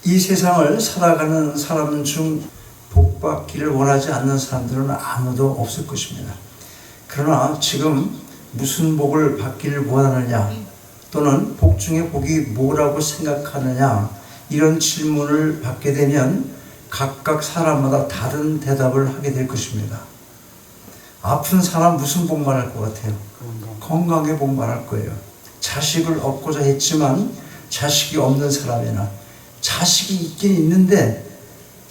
이 세상을 살아가는 사람 중 복받기를 원하지 않는 사람들은 아무도 없을 것입니다. 그러나 지금 무슨 복을 받기를 원하느냐, 또는 복 중에 복이 뭐라고 생각하느냐, 이런 질문을 받게 되면 각각 사람마다 다른 대답을 하게 될 것입니다. 아픈 사람 무슨 복 말할 것 같아요? 건강의 복 말할 거예요. 자식을 얻고자 했지만 자식이 없는 사람이나, 자식이 있긴 있는데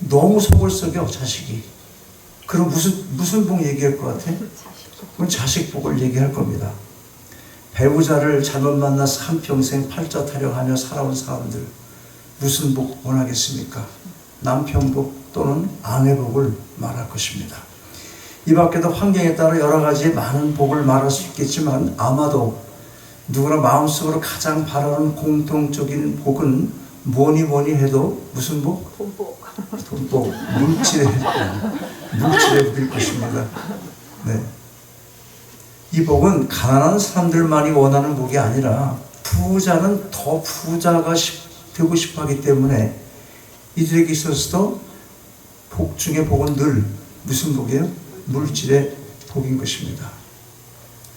너무 속을 썩여 자식이. 그럼 무슨 복 얘기할 것 같아? 그건 자식 복을 얘기할 겁니다. 배우자를 잘못 만나서 한평생 팔자 타령하며 살아온 사람들, 무슨 복 원하겠습니까? 남편 복 또는 아내 복을 말할 것입니다. 이 밖에도 환경에 따라 여러 가지 많은 복을 말할 수 있겠지만, 아마도 누구나 마음속으로 가장 바라는 공통적인 복은 뭐니 해도 무슨 복? 돈복. 돈복, 물질의 복일 것입니다. 네. 이 복은 가난한 사람들만이 원하는 복이 아니라 부자는 더 부자가 되고 싶어 하기 때문에 이들에게 있어서도 복 중에 복은 늘 무슨 복이에요? 물질의 복인 것입니다.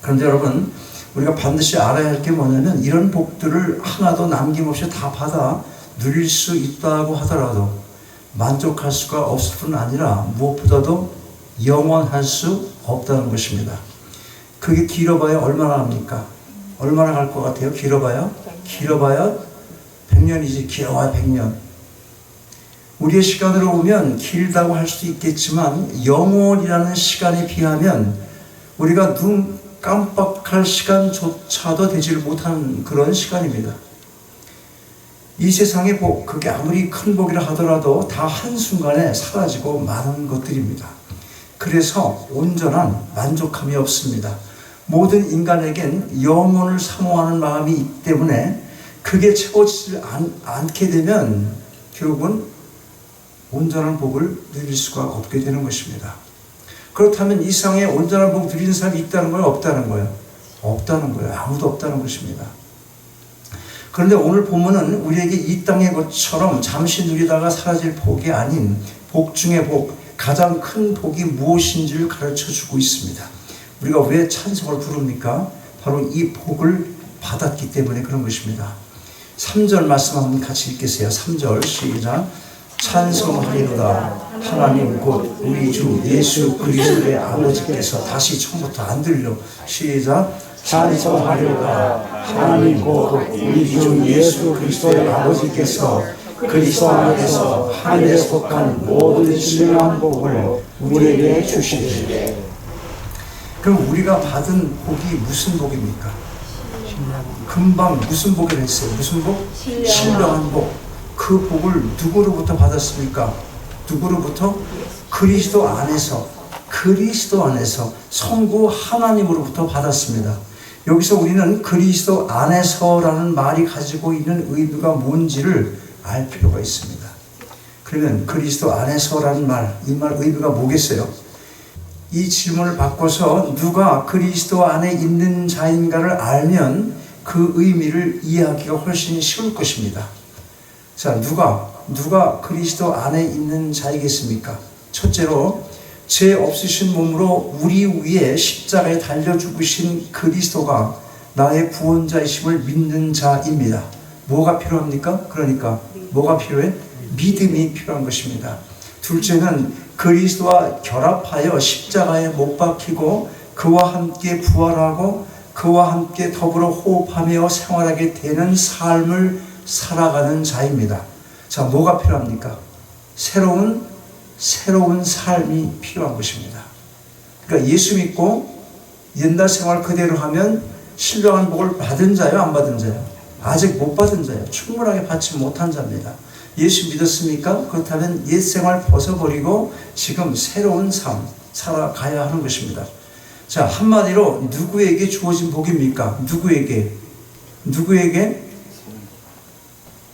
그런데 여러분, 우리가 반드시 알아야 할 게 뭐냐면, 이런 복들을 하나도 남김없이 다 받아 누릴 수 있다고 하더라도 만족할 수가 없을 뿐 아니라 무엇보다도 영원할 수 없다는 것입니다. 그게 길어봐야 얼마나 합니까? 얼마나 갈 것 같아요? 길어봐야 100년이지. 길어봐야 100년. 우리의 시간으로 보면 길다고 할 수도 있겠지만, 영원이라는 시간에 비하면 우리가 눈 깜빡할 시간조차도 되질 못한 그런 시간입니다. 이 세상의 복, 그게 아무리 큰 복이라 하더라도 다 한순간에 사라지고 마는 것들입니다. 그래서 온전한 만족함이 없습니다. 모든 인간에겐 영혼을 사모하는 마음이 있기 때문에 그게 채워지지 않게 되면 결국은 온전한 복을 누릴 수가 없게 되는 것입니다. 그렇다면 이 세상에 온전한 복 누리는 사람이 있다는 거예요? 없다는 거예요? 없다는 거예요. 아무도 없다는 것입니다. 그런데 오늘 본문은 우리에게 이 땅의 것처럼 잠시 누리다가 사라질 복이 아닌 복 중의 복, 가장 큰 복이 무엇인지를 가르쳐 주고 있습니다. 우리가 왜 찬송을 부릅니까? 바로 이 복을 받았기 때문에 그런 것입니다. 3절 말씀 한번 같이 읽겠어요. 3절 시작. 찬송하리로다 하나님 곧 우리 주 예수 그리스도의 아버지께서. 다시 처음부터 안 들려. 시작. 찬송하리로다 하나님 곧 우리 주 예수 그리스도의 아버지께서 그리스도 안에서 하늘에 속한 모든 신령한 복을 우리에게 주시리니. 그럼 우리가 받은 복이 무슨 복입니까? 금방 무슨 복을 했어요? 무슨 복? 신령한 복. 그 복을 누구로부터 받았습니까? 누구로부터? 그리스도 안에서 성부 하나님으로부터 받았습니다. 여기서 우리는 그리스도 안에서라는 말이 가지고 있는 의미가 뭔지를 알 필요가 있습니다. 그러면 그리스도 안에서라는 말, 이 말 의미가 뭐겠어요? 이 질문을 바꿔서 누가 그리스도 안에 있는 자인가를 알면 그 의미를 이해하기가 훨씬 쉬울 것입니다. 자, 누가 그리스도 안에 있는 자이겠습니까? 첫째로, 죄 없으신 몸으로 우리 위에 십자가에 달려 죽으신 그리스도가 나의 구원자이심을 믿는 자입니다. 뭐가 필요합니까? 그러니까 뭐가 필요해? 믿음이 필요한 것입니다. 둘째는 그리스도와 결합하여 십자가에 못 박히고 그와 함께 부활하고 그와 함께 더불어 호흡하며 생활하게 되는 삶을 살아가는 자입니다. 자, 뭐가 필요합니까? 새로운 삶이 필요한 것입니다. 그러니까 예수 믿고 옛날 생활 그대로 하면 신령한 복을 받은 자요, 안 받은 자요? 아직 못 받은 자요. 충분하게 받지 못한 자입니다. 예수 믿었습니까? 그렇다면 옛 생활 벗어버리고 지금 새로운 삶 살아가야 하는 것입니다. 자, 한마디로 누구에게 주어진 복입니까? 누구에게?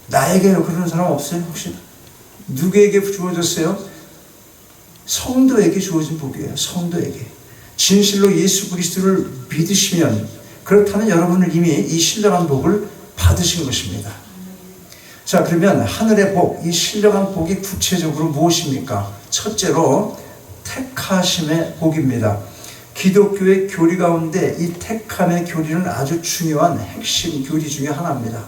나에게요. 그런 사람 없어요? 혹시? 누구에게 주어졌어요? 성도에게 주어진 복이에요. 성도에게. 진실로 예수 그리스도를 믿으시면, 그렇다면 여러분은 이미 이 신령한 복을 받으신 것입니다. 자, 그러면 하늘의 복, 이 신령한 복이 구체적으로 무엇입니까? 첫째로 택하심의 복입니다. 기독교의 교리 가운데 이 택함의 교리는 아주 중요한 핵심 교리 중에 하나입니다.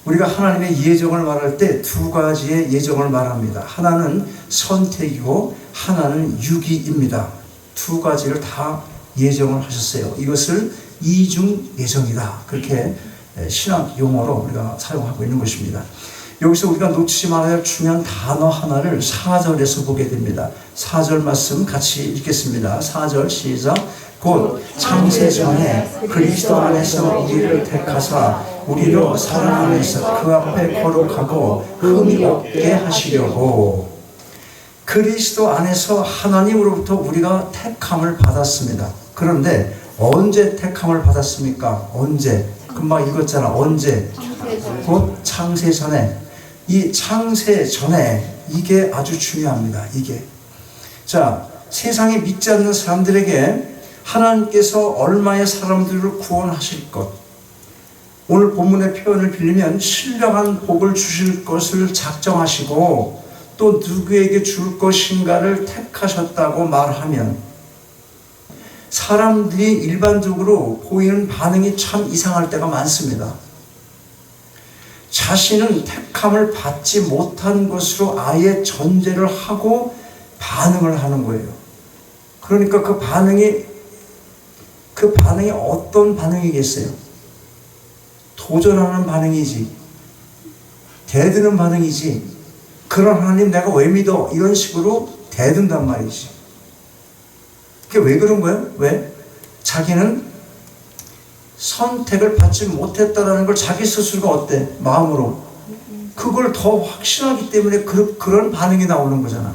우리가 하나님의 예정을 말할 때 두 가지의 예정을 말합니다. 하나는 선택이고 하나는 유기입니다. 두 가지를 다 예정을 하셨어요. 이것을 이중 예정이다. 그렇게 신학 용어로 우리가 사용하고 있는 것입니다. 여기서 우리가 놓치지 말아야 할 중요한 단어 하나를 4절에서 보게 됩니다. 4절 말씀 같이 읽겠습니다. 4절 시작. 곧 창세 전에 그리스도 안에서 우리를 택하사 우리로 사랑 안에서 그 앞에 거룩하고 흠이 없게 하시려고. 그리스도 안에서 하나님으로부터 우리가 택함을 받았습니다. 그런데 언제 택함을 받았습니까? 언제? 금방 읽었잖아. 언제? 곧 창세 전에. 이 창세 전에, 이게 아주 중요합니다. 이게. 자, 세상에 믿지 않는 사람들에게 하나님께서 얼마의 사람들을 구원하실 것, 오늘 본문의 표현을 빌리면 신령한 복을 주실 것을 작정하시고 또 누구에게 줄 것인가를 택하셨다고 말하면 사람들이 일반적으로 보이는 반응이 참 이상할 때가 많습니다. 자신은 택함을 받지 못한 것으로 아예 전제를 하고 반응을 하는 거예요. 그러니까 그 반응이 어떤 반응이겠어요? 도전하는 반응이지, 대드는 반응이지, 그런 하나님 내가 왜 믿어? 이런 식으로 대든단 말이지. 그게 왜 그런 거예요? 왜? 자기는 선택을 받지 못했다는 걸 자기 스스로가 어때? 마음으로. 그걸 더 확신하기 때문에 그런 반응이 나오는 거잖아.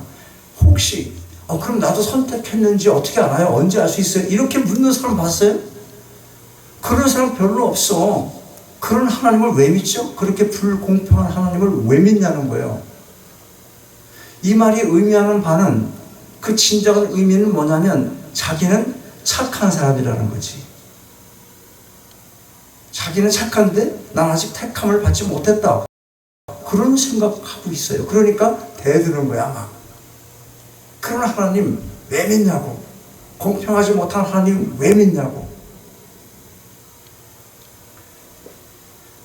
혹시 그럼 나도 선택했는지 어떻게 알아요? 언제 알 수 있어요? 이렇게 묻는 사람 봤어요? 그런 사람 별로 없어. 그런 하나님을 왜 믿죠? 그렇게 불공평한 하나님을 왜 믿냐는 거예요. 이 말이 의미하는 바는, 그 진정한 의미는 뭐냐면 자기는 착한 사람이라는 거지. 자기는 착한데 난 아직 택함을 받지 못했다. 그런 생각하고 있어요. 그러니까 대드는 거야 막. 그런 하나님 왜 믿냐고. 공평하지 못한 하나님 왜 믿냐고.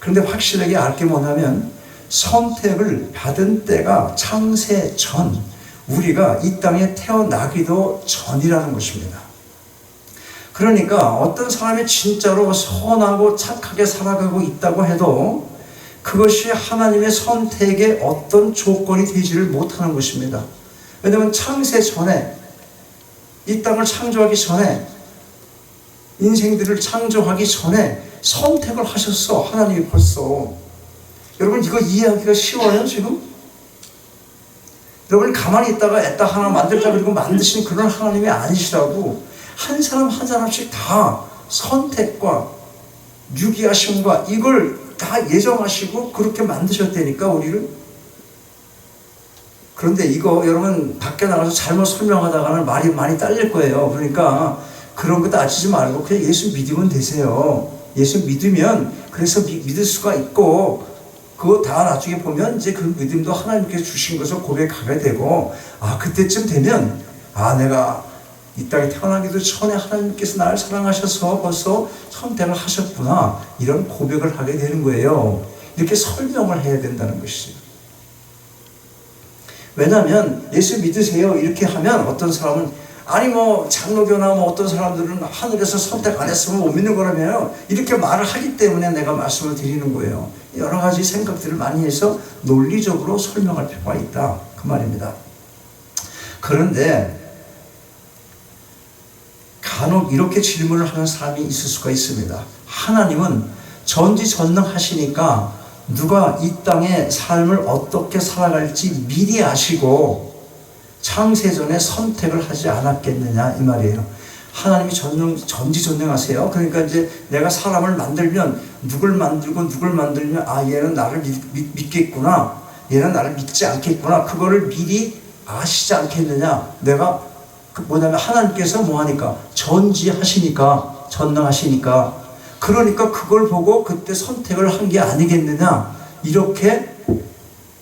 그런데 확실하게 알 게 뭐냐면 선택을 받은 때가 창세 전, 우리가 이 땅에 태어나기도 전이라는 것입니다. 그러니까 어떤 사람이 진짜로 선하고 착하게 살아가고 있다고 해도 그것이 하나님의 선택의 어떤 조건이 되지를 못하는 것입니다. 왜냐하면 창세 전에, 이 땅을 창조하기 전에, 인생들을 창조하기 전에 선택을 하셨어. 하나님이 벌써. 여러분 이거 이해하기가 쉬워요 지금? 여러분 가만히 있다가 애따 하나 만들자 그리고 만드신 그런 하나님이 아니시라고. 한 사람 한 사람씩 다 선택과 유기하심과 이걸 다 예정하시고 그렇게 만드셨다니까 우리를. 그런데 이거 여러분 밖에 나가서 잘못 설명하다가는 말이 많이 딸릴 거예요. 그러니까 그런 거 따지지 말고 그냥 예수 믿으면 되세요. 예수 믿으면 그래서 믿을 수가 있고, 그거 다 나중에 보면 이제 그 믿음도 하나님께서 주신 것을 고백하게 되고, 그때쯤 되면 내가 이 땅에 태어나기도 전에 하나님께서 나를 사랑하셔서 벌써 선택을 하셨구나, 이런 고백을 하게 되는 거예요. 이렇게 설명을 해야 된다는 것이죠. 왜냐하면 예수 믿으세요 이렇게 하면 어떤 사람은 장로교나 어떤 사람들은 하늘에서 선택 안 했으면 못 믿는 거라며요. 이렇게 말을 하기 때문에 내가 말씀을 드리는 거예요. 여러 가지 생각들을 많이 해서 논리적으로 설명할 필요가 있다, 그 말입니다. 그런데 간혹 이렇게 질문을 하는 사람이 있을 수가 있습니다. 하나님은 전지전능하시니까 누가 이 땅의 삶을 어떻게 살아갈지 미리 아시고 창세전에 선택을 하지 않았겠느냐 이 말이에요. 하나님이 전지전능하세요. 그러니까 이제 내가 사람을 만들면 누굴 만들면 얘는 나를 믿겠구나, 얘는 나를 믿지 않겠구나, 그거를 미리 아시지 않겠느냐. 내가 뭐냐면 하나님께서 뭐하니까 전지하시니까, 전능하시니까, 그러니까 그걸 보고 그때 선택을 한 게 아니겠느냐, 이렇게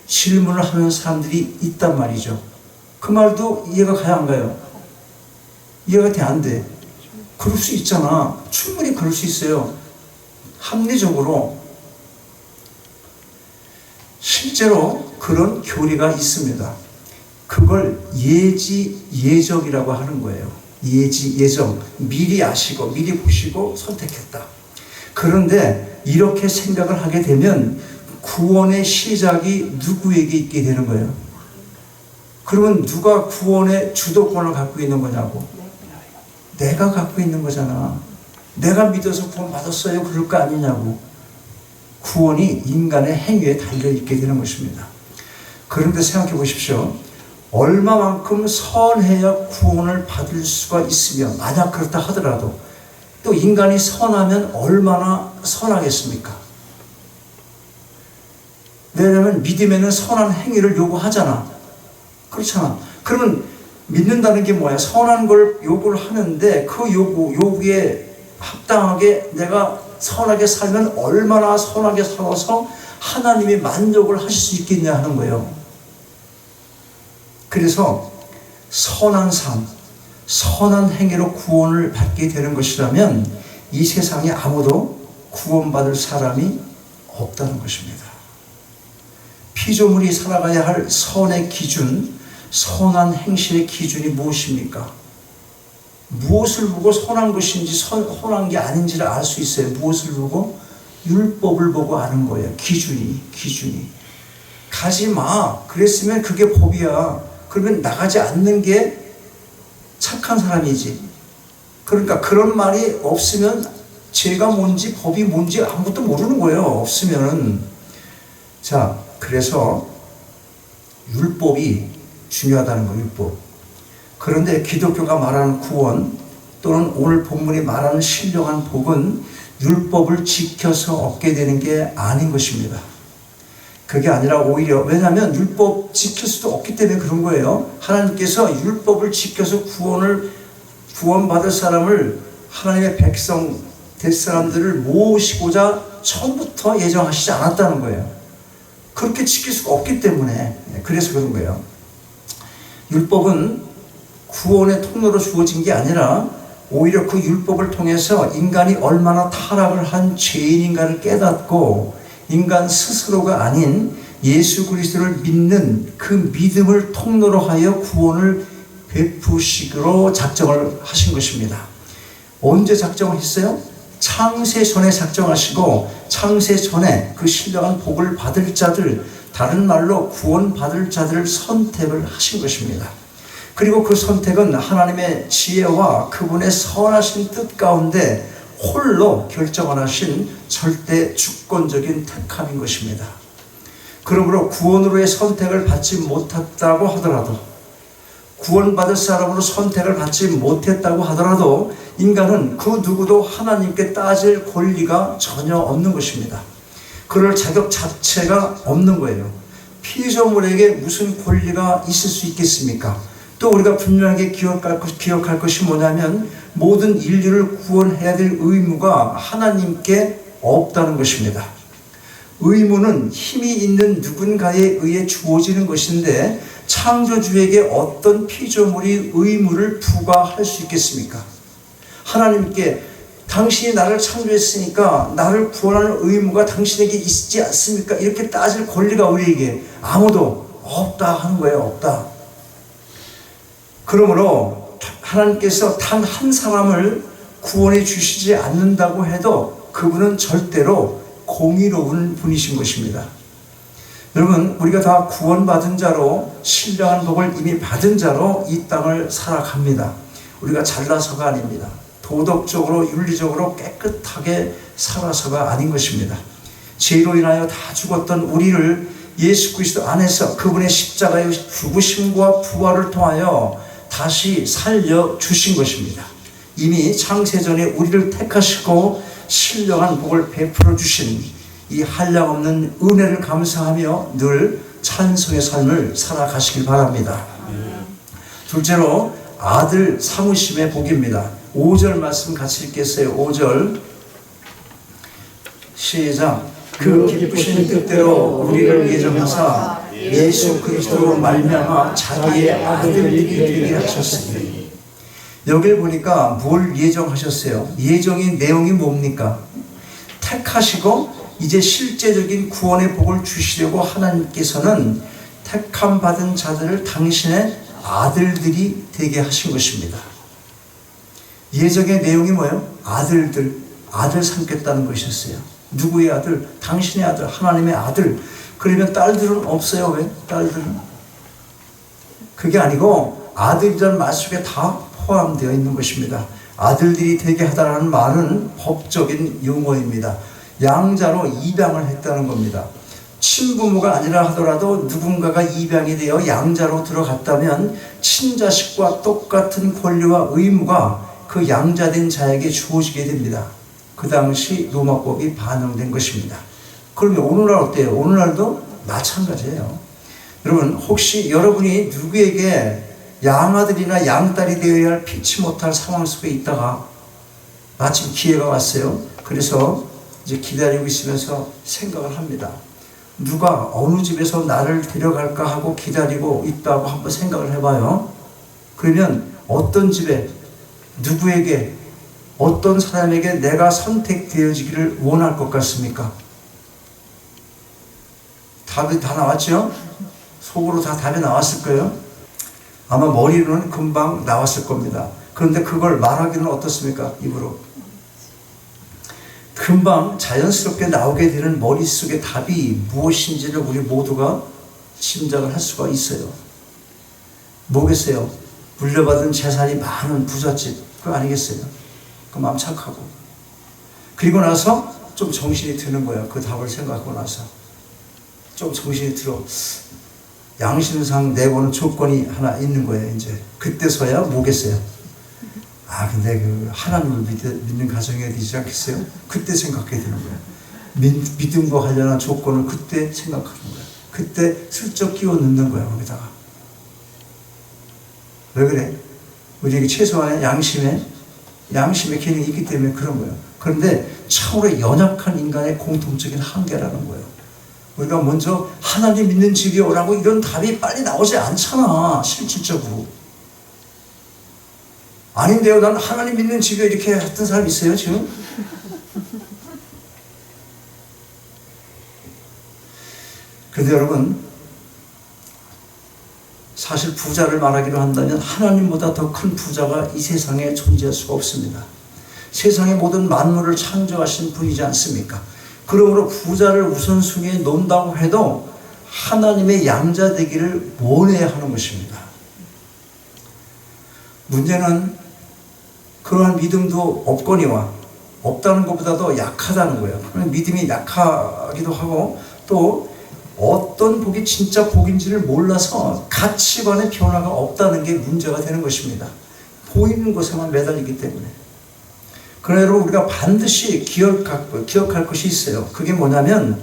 질문을 하는 사람들이 있단 말이죠. 그 말도 이해가 가야 안 가요? 이해가 돼, 안 돼? 그럴 수 있잖아. 충분히 그럴 수 있어요. 합리적으로. 실제로 그런 교리가 있습니다. 그걸 예지예정이라고 하는 거예요. 예지예정. 미리 아시고 미리 보시고 선택했다. 그런데 이렇게 생각을 하게 되면 구원의 시작이 누구에게 있게 되는 거예요? 그러면 누가 구원의 주도권을 갖고 있는 거냐고? 내가 갖고 있는 거잖아. 내가 믿어서 구원 받았어요. 그럴 거 아니냐고. 구원이 인간의 행위에 달려있게 되는 것입니다. 그런데 생각해 보십시오. 얼마만큼 선해야 구원을 받을 수가 있으며, 만약 그렇다 하더라도 또 인간이 선하면 얼마나 선하겠습니까? 왜냐하면 믿음에는 선한 행위를 요구하잖아. 그렇잖아. 그러면 믿는다는 게 뭐야? 선한 걸 요구를 하는데 그 요구에 합당하게 내가 선하게 살면 얼마나 선하게 살아서 하나님이 만족을 하실 수 있겠냐 하는 거예요. 그래서 선한 삶, 선한 행위로 구원을 받게 되는 것이라면 이 세상에 아무도 구원받을 사람이 없다는 것입니다. 피조물이 살아가야 할 선의 기준, 선한 행실의 기준이 무엇입니까? 무엇을 보고 선한 것인지 선한 게 아닌지를 알 수 있어요. 무엇을 보고? 율법을 보고 아는 거예요. 기준이. 가지 마. 그랬으면 그게 법이야. 그러면 나가지 않는 게 착한 사람이지. 그러니까 그런 말이 없으면 죄가 뭔지 법이 뭔지 아무것도 모르는 거예요. 없으면은. 자, 그래서 율법이 중요하다는 거예요. 율법. 그런데 기독교가 말하는 구원 또는 오늘 본문이 말하는 신령한 복은 율법을 지켜서 얻게 되는 게 아닌 것입니다. 그게 아니라 오히려, 왜냐하면 율법 지킬 수도 없기 때문에 그런 거예요. 하나님께서 율법을 지켜서 구원받을 사람을, 하나님의 백성 될 사람들을 모으시고자 처음부터 예정하시지 않았다는 거예요. 그렇게 지킬 수가 없기 때문에. 그래서 그런 거예요. 율법은 구원의 통로로 주어진 게 아니라 오히려 그 율법을 통해서 인간이 얼마나 타락을 한 죄인인가를 깨닫고 인간 스스로가 아닌 예수 그리스도를 믿는 그 믿음을 통로로 하여 구원을 베푸시기로 작정을 하신 것입니다. 언제 작정을 했어요? 창세 전에 작정하시고 창세 전에 그 신령한 복을 받을 자들, 다른 말로 구원받을 자들을 선택을 하신 것입니다. 그리고 그 선택은 하나님의 지혜와 그분의 선하신 뜻 가운데 홀로 결정을 하신 절대 주권적인 택함인 것입니다. 그러므로 구원으로의 선택을 받지 못했다고 하더라도, 구원받을 사람으로 선택을 받지 못했다고 하더라도 인간은 그 누구도 하나님께 따질 권리가 전혀 없는 것입니다. 그럴 자격 자체가 없는 거예요. 피조물에게 무슨 권리가 있을 수 있겠습니까? 또 우리가 분명하게 기억할 것이 뭐냐면 모든 인류를 구원해야 될 의무가 하나님께 없다는 것입니다. 의무는 힘이 있는 누군가에 의해 주어지는 것인데 창조주에게 어떤 피조물이 의무를 부과할 수 있겠습니까? 하나님께 당신이 나를 창조했으니까 나를 구원하는 의무가 당신에게 있지 않습니까? 이렇게 따질 권리가 우리에게 아무도 없다 하는 거예요. 없다. 그러므로 하나님께서 단 한 사람을 구원해 주시지 않는다고 해도 그분은 절대로 공의로운 분이신 것입니다. 여러분, 우리가 다 구원받은 자로 신령한 복을 이미 받은 자로 이 땅을 살아갑니다. 우리가 잘나서가 아닙니다. 도덕적으로 윤리적으로 깨끗하게 살아서가 아닌 것입니다. 죄로 인하여 다 죽었던 우리를 예수 그리스도 안에서 그분의 십자가의 죽으심과 부활을 통하여 다시 살려주신 것입니다. 이미 창세전에 우리를 택하시고 신령한 복을 베풀어 주신 이 한량없는 은혜를 감사하며 늘 찬송의 삶을 살아가시길 바랍니다. 둘째로 아들 사무심의 복입니다. 5절 말씀 같이 읽겠어요. 5절 시작. 그 기쁘신 뜻대로 우리를 예정하사 예수 그리스도로 말미암아 자기의 아들들이 되게 하셨으니. 여길 보니까 뭘 예정하셨어요? 예정의 내용이 뭡니까? 택하시고 이제 실제적인 구원의 복을 주시려고 하나님께서는 택함 받은 자들을 당신의 아들들이 되게 하신 것입니다. 예정의 내용이 뭐예요? 아들 삼겠다는 것이었어요. 누구의 아들? 당신의 아들, 하나님의 아들. 그러면 딸들은 없어요. 왜? 딸들은? 그게 아니고 아들이라는 말 속에 다 포함되어 있는 것입니다. 아들들이 되게 하다라는 말은 법적인 용어입니다. 양자로 입양을 했다는 겁니다. 친부모가 아니라 하더라도 누군가가 입양이 되어 양자로 들어갔다면 친자식과 똑같은 권리와 의무가 그 양자된 자에게 주어지게 됩니다. 그 당시 로마법이 반영된 것입니다. 그러면 오늘날 어때요? 오늘날도 마찬가지예요. 여러분, 혹시 여러분이 누구에게 양아들이나 양딸이 되어야 할 피치 못할 상황 속에 있다가 마침 기회가 왔어요. 그래서 이제 기다리고 있으면서 생각을 합니다. 누가 어느 집에서 나를 데려갈까 하고 기다리고 있다고 한번 생각을 해봐요. 그러면 어떤 집에, 누구에게, 어떤 사람에게 내가 선택되어지기를 원할 것 같습니까? 답이 다 나왔죠? 속으로 다 답이 나왔을 거예요. 아마 머리로는 금방 나왔을 겁니다. 그런데 그걸 말하기는 어떻습니까? 입으로. 금방 자연스럽게 나오게 되는 머릿속의 답이 무엇인지를 우리 모두가 짐작을 할 수가 있어요. 뭐겠어요? 물려받은 재산이 많은 부잣집, 그거 아니겠어요? 그 마음 착하고. 그리고 나서 좀 정신이 드는 거예요. 그 답을 생각하고 나서. 좀 정신이 들어. 양심상 내고는 조건이 하나 있는 거예요, 이제. 그때서야 뭐겠어요? 아, 근데 그 하나님을 믿는 가정이 되지 않겠어요? 그때 생각하게 되는 거예요. 믿음과 관련한 조건을 그때 생각하는 거예요. 그때 슬쩍 끼워 넣는 거예요, 거기다가. 왜 그래? 우리에게 최소한의 양심의 기능이 있기 때문에 그런 거예요. 그런데 참으로 연약한 인간의 공통적인 한계라는 거예요. 우리가 먼저 하나님 믿는 집에 오라고 이런 답이 빨리 나오지 않잖아, 실질적으로. 아닌데요, 난 하나님 믿는 집에 이렇게 했던 사람 있어요, 지금? 그런데 여러분, 사실 부자를 말하기로 한다면 하나님보다 더 큰 부자가 이 세상에 존재할 수가 없습니다. 세상의 모든 만물을 창조하신 분이지 않습니까? 그러므로 부자를 우선순위에 놓는다고 해도 하나님의 양자 되기를 원해야 하는 것입니다. 문제는 그러한 믿음도 없거니와 없다는 것보다도 약하다는 거예요. 그런 믿음이 약하기도 하고 또 어떤 복이 진짜 복인지를 몰라서 가치관의 변화가 없다는 게 문제가 되는 것입니다. 보이는 것에만 매달리기 때문에. 그러나 여러분, 우리가 반드시 기억할 것이 있어요. 그게 뭐냐면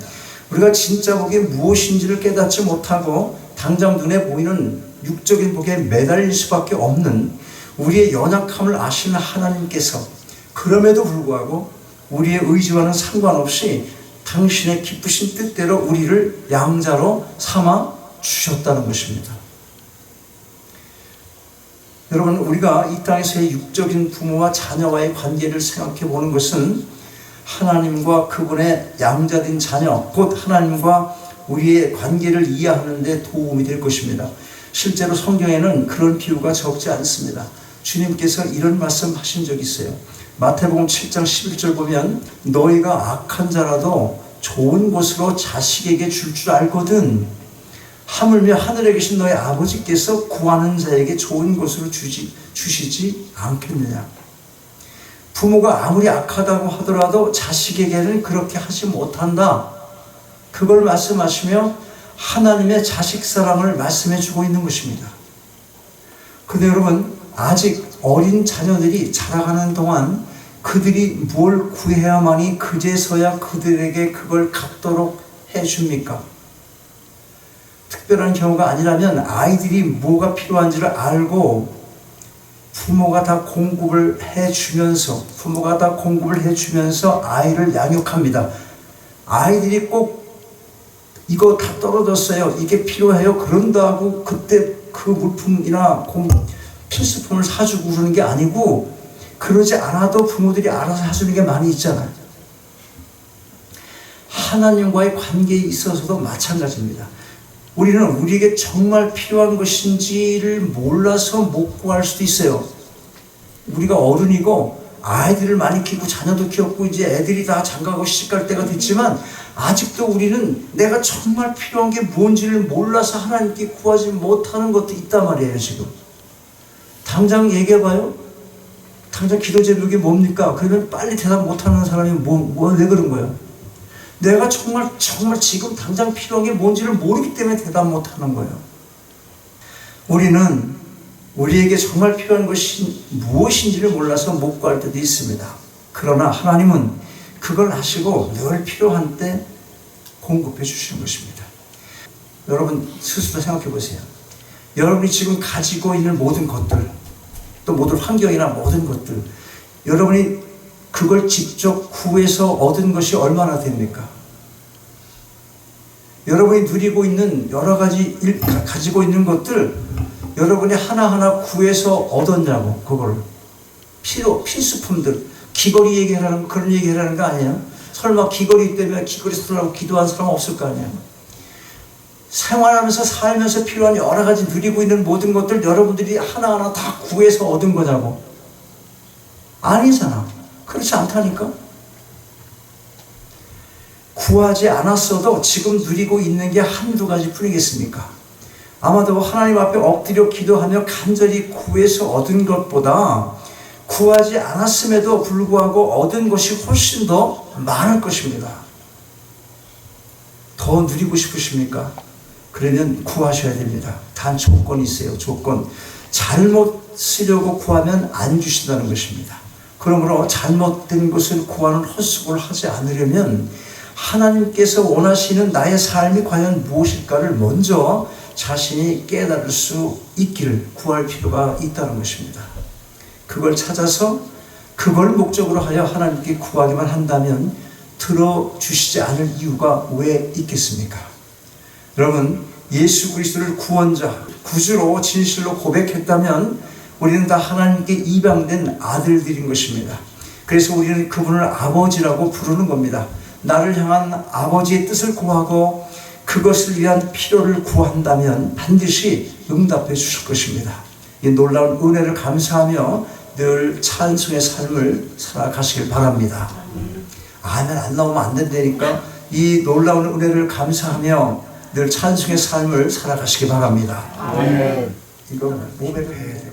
우리가 진짜 복이 무엇인지를 깨닫지 못하고 당장 눈에 보이는 육적인 복에 매달릴 수밖에 없는 우리의 연약함을 아시는 하나님께서 그럼에도 불구하고 우리의 의지와는 상관없이 당신의 기쁘신 뜻대로 우리를 양자로 삼아 주셨다는 것입니다. 여러분, 우리가 이 땅에서의 육적인 부모와 자녀와의 관계를 생각해 보는 것은 하나님과 그분의 양자된 자녀, 곧 하나님과 우리의 관계를 이해하는 데 도움이 될 것입니다. 실제로 성경에는 그런 비유가 적지 않습니다. 주님께서 이런 말씀 하신 적이 있어요. 마태복음 7장 11절 보면 너희가 악한 자라도 좋은 것으로 자식에게 줄 줄 알거든 하물며 하늘에 계신 너희 아버지께서 구하는 자에게 좋은 것으로 주시지 않겠느냐. 부모가 아무리 악하다고 하더라도 자식에게는 그렇게 하지 못한다. 그걸 말씀하시며 하나님의 자식 사랑을 말씀해 주고 있는 것입니다. 그런데 여러분, 아직 어린 자녀들이 자라가는 동안 그들이 뭘 구해야만이 그제서야 그들에게 그걸 갚도록 해줍니까? 특별한 경우가 아니라면 아이들이 뭐가 필요한지를 알고 부모가 다 공급을 해주면서 아이를 양육합니다. 아이들이 꼭 이거 다 떨어졌어요. 이게 필요해요. 그런다고 그때 그 물품이나 필수품을 사주고 그러는 게 아니고, 그러지 않아도 부모들이 알아서 사주는 게 많이 있잖아요. 하나님과의 관계에 있어서도 마찬가지입니다. 우리는 우리에게 정말 필요한 것인지를 몰라서 못 구할 수도 있어요. 우리가 어른이고 아이들을 많이 키우고 자녀도 키웠고 이제 애들이 다 장가가고 시집갈 때가 됐지만, 아직도 우리는 내가 정말 필요한 게 뭔지를 몰라서 하나님께 구하지 못하는 것도 있단 말이에요. 지금 당장 얘기해봐요. 당장 기도 제목이 뭡니까? 그러면 빨리 대답 못하는 사람이 왜 그런 거예요? 내가 정말 지금 당장 필요한 게 뭔지를 모르기 때문에 대답 못하는 거예요. 우리는 우리에게 정말 필요한 것이 무엇인지를 몰라서 못 구할 때도 있습니다. 그러나 하나님은 그걸 아시고 늘 필요한 때 공급해 주시는 것입니다. 여러분 스스로 생각해 보세요. 여러분이 지금 가지고 있는 모든 것들, 또 모든 환경이나 모든 것들, 여러분이 그걸 직접 구해서 얻은 것이 얼마나 됩니까? 여러분이 누리고 있는 여러 가지 가지고 있는 것들, 여러분이 하나하나 구해서 얻었냐고. 그걸 필수품들, 귀걸이 얘기하라는 그런 얘기하라는 거 아니에요? 설마 귀걸이 때문에 귀걸이 쓰려고 기도한 사람 없을 거 아니에요? 생활하면서 살면서 필요한 여러 가지 누리고 있는 모든 것들 여러분들이 하나하나 다 구해서 얻은 거냐고. 아니잖아. 그렇지 않다니까. 구하지 않았어도 지금 누리고 있는 게 한두 가지 뿐이겠습니까? 아마도 하나님 앞에 엎드려 기도하며 간절히 구해서 얻은 것보다 구하지 않았음에도 불구하고 얻은 것이 훨씬 더 많을 것입니다. 더 누리고 싶으십니까? 그러면 구하셔야 됩니다. 단 조건이 있어요. 조건. 잘못 쓰려고 구하면 안 주신다는 것입니다. 그러므로 잘못된 것을 구하는 헛수고를 하지 않으려면 하나님께서 원하시는 나의 삶이 과연 무엇일까를 먼저 자신이 깨달을 수 있기를 구할 필요가 있다는 것입니다. 그걸 찾아서 그걸 목적으로 하여 하나님께 구하기만 한다면 들어주시지 않을 이유가 왜 있겠습니까? 여러분, 예수 그리스도를 구원자, 구주로 진실로 고백했다면 우리는 다 하나님께 입양된 아들들인 것입니다. 그래서 우리는 그분을 아버지라고 부르는 겁니다. 나를 향한 아버지의 뜻을 구하고 그것을 위한 필요를 구한다면 반드시 응답해 주실 것입니다. 이 놀라운 은혜를 감사하며 늘 찬송의 삶을 살아가시길 바랍니다. 아멘 안 나오면 안 된다니까. 이 놀라운 은혜를 감사하며 늘 찬송의 삶을 살아가시기 바랍니다. 아멘. 이거 몸에 배야 돼.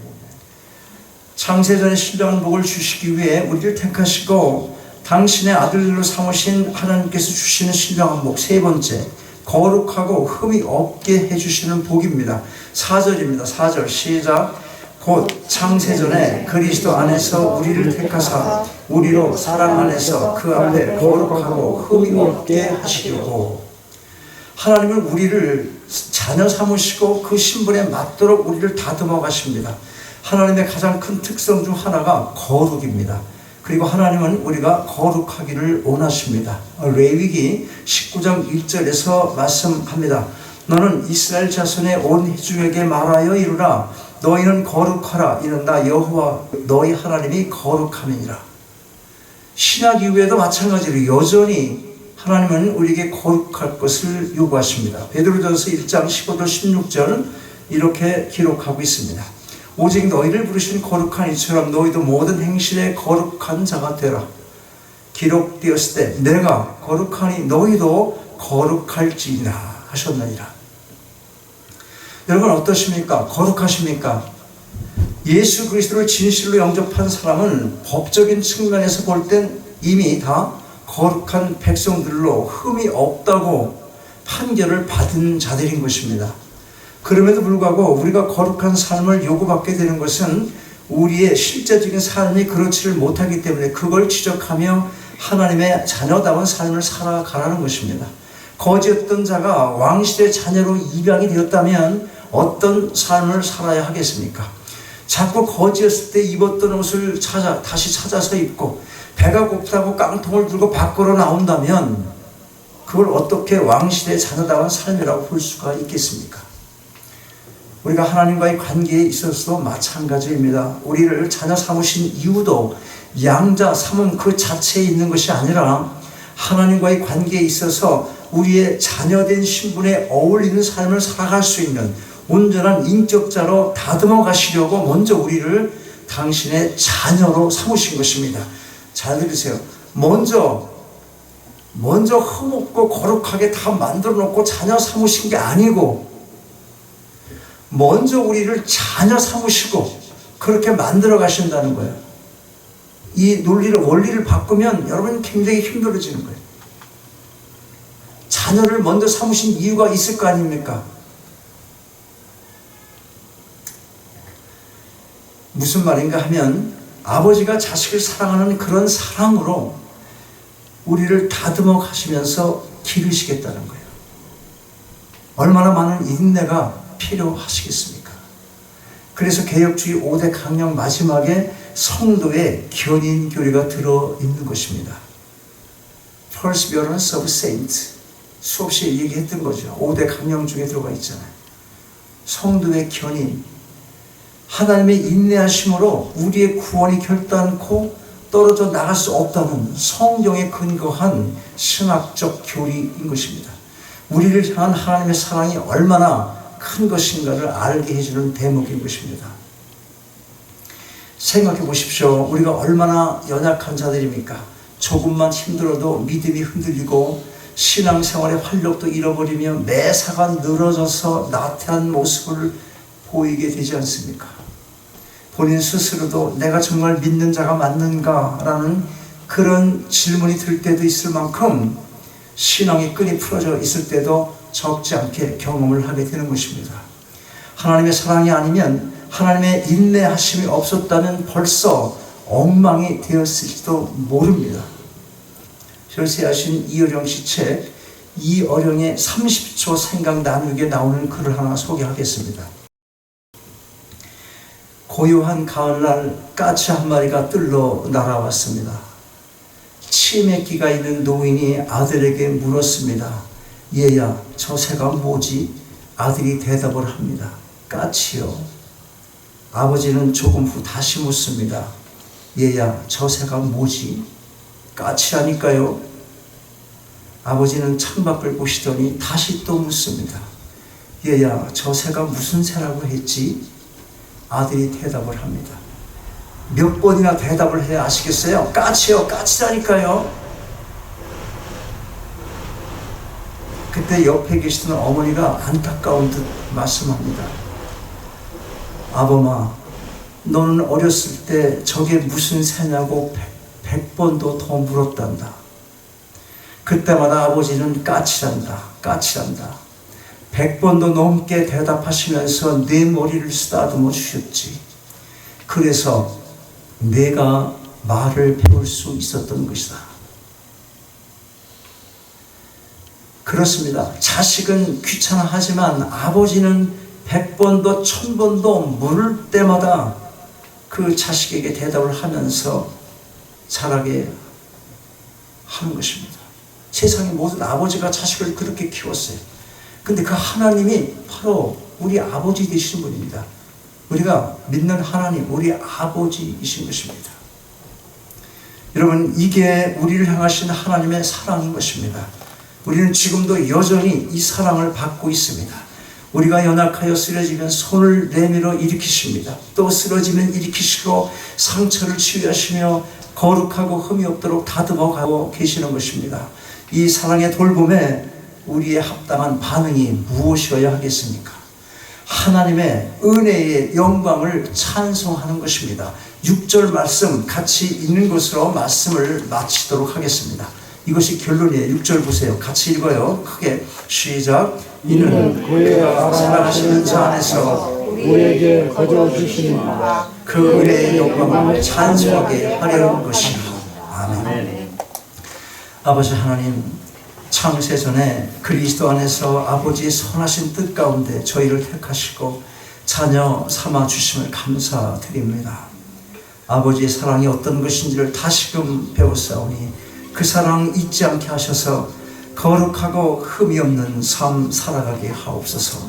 창세전에 신령한 복을 주시기 위해 우리를 택하시고 당신의 아들로 삼으신 하나님께서 주시는 신령한 복 세 번째, 거룩하고 흠이 없게 해주시는 복입니다. 4절입니다. 4절 시작. 곧 창세전에 그리스도 안에서 우리를 택하사 우리로 사랑 안에서 그 앞에 거룩하고 흠이 없게 하시려고. 하나님은 우리를 자녀 삼으시고 그 신분에 맞도록 우리를 다듬어 가십니다. 하나님의 가장 큰 특성 중 하나가 거룩입니다. 그리고 하나님은 우리가 거룩하기를 원하십니다. 레위기 19장 1절에서 말씀합니다. 너는 이스라엘 자손의 온 회중에게 말하여 이르라. 너희는 거룩하라. 이는 나 여호와 너희 하나님이 거룩함이니라. 신약 이후에도 마찬가지로 여전히 하나님은 우리에게 거룩할 것을 요구하십니다. 베드로전서 1장 15절 16절 이렇게 기록하고 있습니다. 오직 너희를 부르신 거룩한 이처럼 너희도 모든 행실에 거룩한 자가 되라. 기록되었을 때 내가 거룩하니 너희도 거룩할지니라 하셨느니라. 여러분 어떠십니까? 거룩하십니까? 예수 그리스도를 진실로 영접한 사람은 법적인 측면에서 볼 땐 이미 다 거룩한 백성들로 흠이 없다고 판결을 받은 자들인 것입니다. 그럼에도 불구하고 우리가 거룩한 삶을 요구받게 되는 것은 우리의 실제적인 삶이 그렇지를 못하기 때문에 그걸 지적하며 하나님의 자녀다운 삶을 살아가라는 것입니다. 거지였던 자가 왕실의 자녀로 입양이 되었다면 어떤 삶을 살아야 하겠습니까? 자꾸 거지였을 때 입었던 옷을 다시 찾아서 입고 배가 고프다고 깡통을 들고 밖으로 나온다면 그걸 어떻게 왕실의 자녀다운 삶이라고 볼 수가 있겠습니까? 우리가 하나님과의 관계에 있어서도 마찬가지입니다. 우리를 자녀 삼으신 이유도 양자 삼은 그 자체에 있는 것이 아니라 하나님과의 관계에 있어서 우리의 자녀된 신분에 어울리는 삶을 살아갈 수 있는 온전한 인격자로 다듬어 가시려고 먼저 우리를 당신의 자녀로 삼으신 것입니다. 잘 들으세요. 먼저 흠없고 거룩하게 다 만들어 놓고 자녀 삼으신 게 아니고 먼저 우리를 자녀 삼으시고 그렇게 만들어 가신다는 거예요. 이 원리를 바꾸면 여러분 굉장히 힘들어지는 거예요. 자녀를 먼저 삼으신 이유가 있을 거 아닙니까? 무슨 말인가 하면 아버지가 자식을 사랑하는 그런 사랑으로 우리를 다듬어 가시면서 기르시겠다는 거예요. 얼마나 많은 인내가 필요하시겠습니까? 그래서 개혁주의 5대 강령 마지막에 성도의 견인 교리가 들어있는 것입니다. Perseverance of Saints, 수없이 얘기했던 거죠. 5대 강령 중에 들어가 있잖아요. 성도의 견인, 하나님의 인내하심으로 우리의 구원이 결단코 떨어져 나갈 수 없다는 성경에 근거한 신학적 교리인 것입니다. 우리를 향한 하나님의 사랑이 얼마나 큰 것인가를 알게 해주는 대목인 것입니다. 생각해 보십시오. 우리가 얼마나 연약한 자들입니까? 조금만 힘들어도 믿음이 흔들리고 신앙생활의 활력도 잃어버리며 매사가 늘어져서 나태한 모습을 보이게 되지 않습니까? 본인 스스로도 내가 정말 믿는 자가 맞는가라는 그런 질문이 들 때도 있을 만큼 신앙의 끈이 풀어져 있을 때도 적지 않게 경험을 하게 되는 것입니다. 하나님의 사랑이 아니면 하나님의 인내하심이 없었다면 벌써 엉망이 되었을지도 모릅니다. 혈세하신 이어령 씨 책 이어령의 30초 생각 나누기에 나오는 글을 하나 소개하겠습니다. 고요한 가을날 까치 한 마리가 뜰러 날아왔습니다. 치매기가 있는 노인이 아들에게 물었습니다. 얘야, 저 새가 뭐지? 아들이 대답을 합니다. 까치요. 아버지는 조금 후 다시 묻습니다. 얘야, 저 새가 뭐지? 까치라니까요. 아버지는 창밖을 보시더니 다시 또 묻습니다. 얘야, 저 새가 무슨 새라고 했지? 아들이 대답을 합니다. 몇 번이나 대답을 해야 아시겠어요? 까치요, 까치라니까요. 그때 옆에 계시던 어머니가 안타까운 듯 말씀합니다. 아범아, 너는 어렸을 때 저게 무슨 새냐고 100번도 더 물었단다. 그때마다 아버지는 까치란다, 까치란다. 100번도 넘게 대답하시면서 내 머리를 쓰다듬어 주셨지. 그래서 내가 말을 배울 수 있었던 것이다. 그렇습니다. 자식은 귀찮아하지만 아버지는 100번도 1000번도 물을 때마다 그 자식에게 대답을 하면서 자라게 하는 것입니다. 세상의 모든 아버지가 자식을 그렇게 키웠어요. 근데 그 하나님이 바로 우리 아버지 되시는 분입니다. 우리가 믿는 하나님, 우리 아버지이신 것입니다. 여러분, 이게 우리를 향하신 하나님의 사랑인 것입니다. 우리는 지금도 여전히 이 사랑을 받고 있습니다. 우리가 연약하여 쓰러지면 손을 내밀어 일으키십니다. 또 쓰러지면 일으키시고 상처를 치유하시며 거룩하고 흠이 없도록 다듬어 가고 계시는 것입니다. 이 사랑의 돌봄에 우리의 합당한 반응이 무엇이어야 하겠습니까? 하나님의 은혜의 영광을 찬송하는 것입니다. 6절 말씀 같이 있는 것으로 말씀을 마치도록 하겠습니다. 이것이 결론이에요. 6절 보세요. 같이 읽어요. 크게 시작. 이는 그의 사랑하시는 자 안에서 우리에게 거저 주시는 그 은혜의 영광을 찬송하게 하려는 것이다. 아멘. 아버지 하나님, 창세전에 그리스도 안에서 아버지의 선하신 뜻 가운데 저희를 택하시고 자녀 삼아 주심을 감사드립니다. 아버지의 사랑이 어떤 것인지를 다시금 배웠사오니 그 사랑 잊지 않게 하셔서 거룩하고 흠이 없는 삶 살아가게 하옵소서.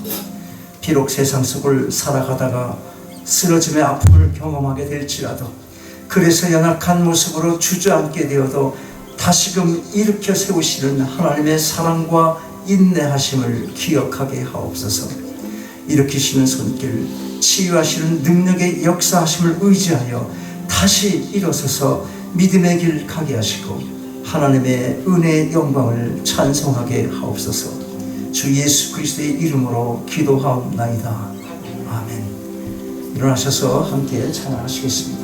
비록 세상 속을 살아가다가 쓰러짐의 아픔을 경험하게 될지라도, 그래서 연약한 모습으로 주저앉게 되어도 다시금 일으켜 세우시는 하나님의 사랑과 인내하심을 기억하게 하옵소서. 일으키시는 손길, 치유하시는 능력의 역사하심을 의지하여 다시 일어서서 믿음의 길 가게 하시고 하나님의 은혜의 영광을 찬송하게 하옵소서. 주 예수 그리스도의 이름으로 기도하옵나이다. 아멘. 일어나셔서 함께 찬양하시겠습니다.